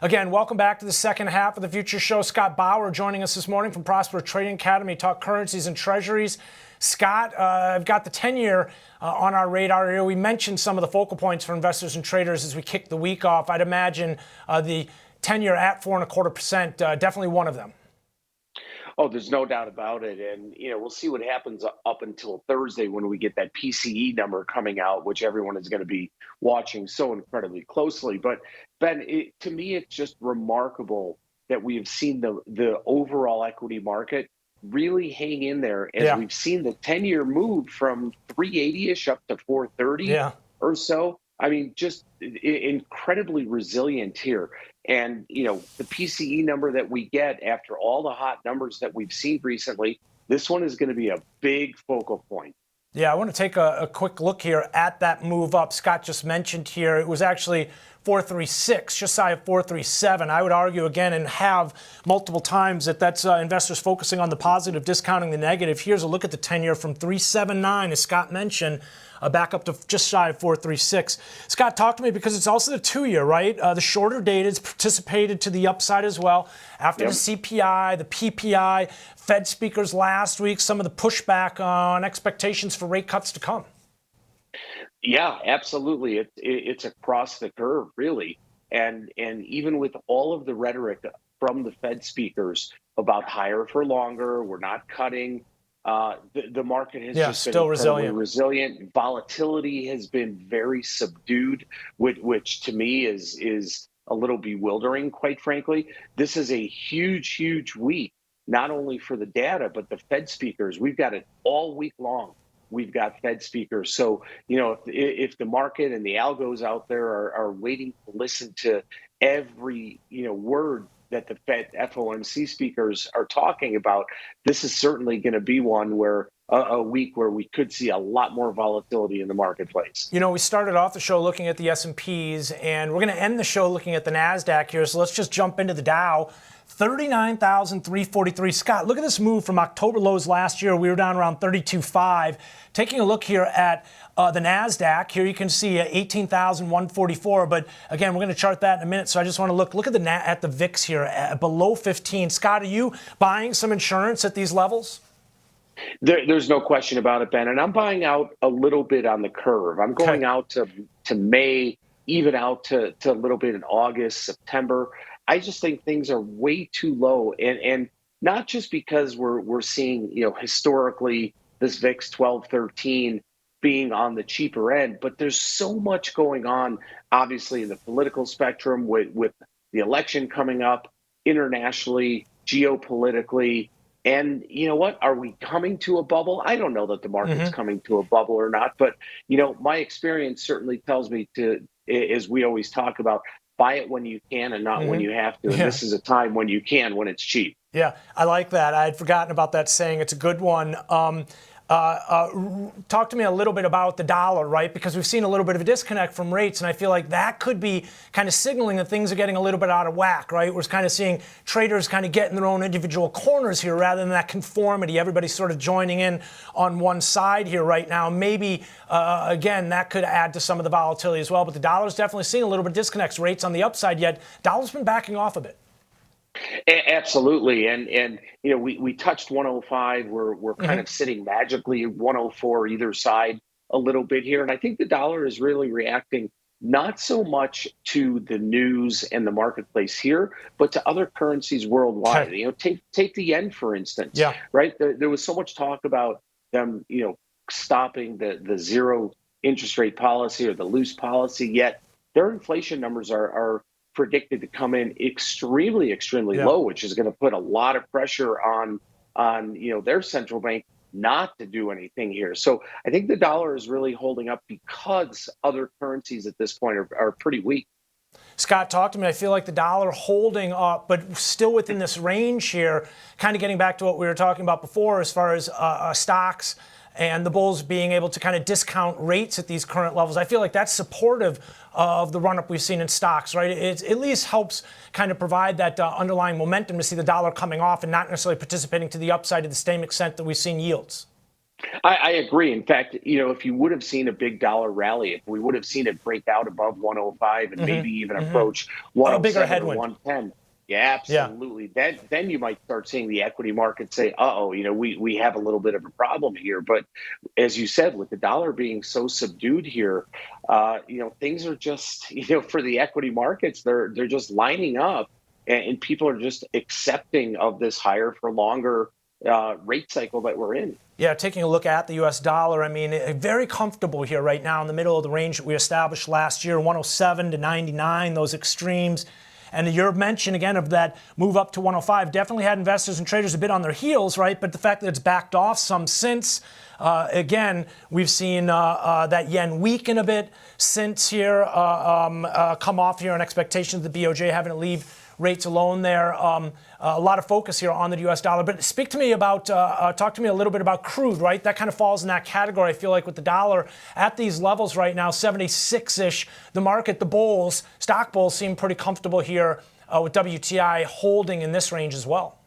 Again, welcome back to the second half of the Future Show. Scott Bauer joining us this morning from Prosper Trading Academy, talk currencies and treasuries. Scott, I've got the 10-year on our radar here. We mentioned some of the focal points for investors and traders as we kick the week off. I'd imagine the 10-year at 4.25%, definitely one of them. Oh, there's no doubt about it. And, we'll see what happens up until Thursday when we get that PCE number coming out, which everyone is going to be watching so incredibly closely. But, Ben, to me, it's just remarkable that we have seen the overall equity market really hang in there as we've seen the 10-year move from 380-ish up to 430 or so. I mean, just incredibly resilient here. And, the PCE number that we get after all the hot numbers that we've seen recently, this one is going to be a big focal point. Yeah, I want to take a quick look here at that move up. Scott just mentioned here, it was actually 436, just shy of 437. I would argue again and have multiple times that's investors focusing on the positive, discounting the negative. Here's a look at the 10-year from 379, as Scott mentioned, back up to just shy of 436. Scott, talk to me because it's also the 2-year, right? The shorter dated participated to the upside as well. After the CPI, the PPI, Fed speakers last week, some of the pushback on expectations for rate cuts to come. Yeah, absolutely. It's across the curve, really. And even with all of the rhetoric from the Fed speakers about higher for longer, we're not cutting, the market has just been still resilient. Volatility has been very subdued, which to me is a little bewildering, quite frankly. This is a huge, huge week, not only for the data, but the Fed speakers. We've got it all week long. We've got Fed speakers. So, if the market and the algos out there are waiting to listen to every, word that the Fed FOMC speakers are talking about, this is certainly going to be one where a week where we could see a lot more volatility in the marketplace. We started off the show looking at the S&Ps, and we're going to end the show looking at the Nasdaq here. So let's just jump into the Dow. 39,343. Scott, look at this move from October lows last year. We were down around 32.5. Taking a look here at the Nasdaq, here you can see 18,144. But again, we're going to chart that in a minute. So I just want to look at the VIX here below 15. Scott, are you buying some insurance at these levels? There's no question about it, Ben. And I'm buying out a little bit on the curve. I'm going out to May, even out to a little bit in August, September. I just think things are way too low, and not just because we're seeing, historically this VIX 12, 13 being on the cheaper end, but there's so much going on, obviously, in the political spectrum with the election coming up internationally, geopolitically. And you know what? Are we coming to a bubble? I don't know that the market's coming to a bubble or not, but my experience certainly tells me to, as we always talk about, buy it when you can and not when you have to. And this is a time when you can, when it's cheap. Yeah, I like that. I had forgotten about that saying. It's a good one. Talk to me a little bit about the dollar, right? Because we've seen a little bit of a disconnect from rates, and I feel like that could be kind of signaling that things are getting a little bit out of whack, right? We're kind of seeing traders kind of get in their own individual corners here rather than that conformity. Everybody's sort of joining in on one side here right now. Maybe, again, that could add to some of the volatility as well, but the dollar's definitely seeing a little bit of disconnects. Rates on the upside, yet dollar's been backing off a bit. Absolutely. And we touched 105. We're kind of sitting magically at 104 either side a little bit here. And I think the dollar is really reacting not so much to the news and the marketplace here, but to other currencies worldwide. Take the yen, for instance. Right. There was so much talk about them, stopping the zero interest rate policy or the loose policy, yet their inflation numbers are predicted to come in extremely low, which is going to put a lot of pressure on their central bank not to do anything here. So I think the dollar is really holding up because other currencies at this point are pretty weak. Scott, talk to me. I feel like the dollar holding up, but still within this range here, kind of getting back to what we were talking about before as far as stocks and the bulls being able to kind of discount rates at these current levels. I feel like that's supportive of the run-up we've seen in stocks, right? It at least helps kind of provide that underlying momentum to see the dollar coming off and not necessarily participating to the upside to the same extent that we've seen yields. I agree. In fact, if you would have seen a big dollar rally, if we would have seen it break out above 105 and maybe even approach A bigger 107 or headwind. 110, yeah, Yeah. absolutely. Then you might start seeing the equity market say, "Uh-oh, we have a little bit of a problem here." But as you said, with the dollar being so subdued here, things are just, for the equity markets, they're just lining up, and people are just accepting of this higher for longer rate cycle that we're in. Yeah, taking a look at the U.S. dollar, I mean, very comfortable here right now in the middle of the range that we established last year, 107 to 99, those extremes. And your mention again of that move up to 105 definitely had investors and traders a bit on their heels, right? But the fact that it's backed off some since, again, we've seen that yen weaken a bit since here, come off here on expectations of the BOJ having to leave rates alone there. A lot of focus here on the U.S. dollar. But speak to me about, talk to me a little bit about crude, right? That kind of falls in that category. I feel like with the dollar at these levels right now, 76-ish, the market, the bulls, stock bulls seem pretty comfortable here with WTI holding in this range as well.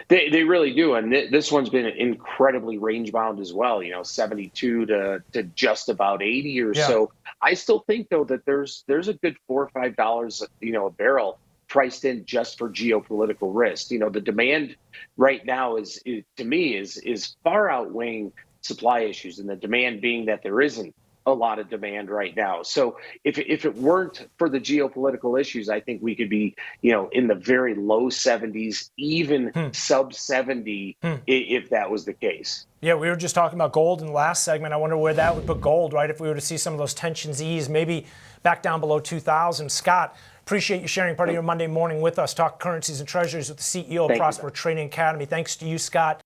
They really do, and this one's been incredibly range bound as well. 72 to just about 80 or Yeah. so. I still think though that there's a good $4 or $5, a barrel priced in just for geopolitical risk. The demand right now is to me is far outweighing supply issues, and the demand being that there isn't a lot of demand right now. So if it weren't for the geopolitical issues, I think we could be, in the very low 70s, even sub 70, if that was the case. Yeah, we were just talking about gold in the last segment. I wonder where that would put gold, right? If we were to see some of those tensions ease, maybe back down below 2,000. Scott, appreciate you sharing part of your Monday morning with us. Talk currencies and treasuries with the CEO of Prosper Trading Academy. Thanks to you, Scott.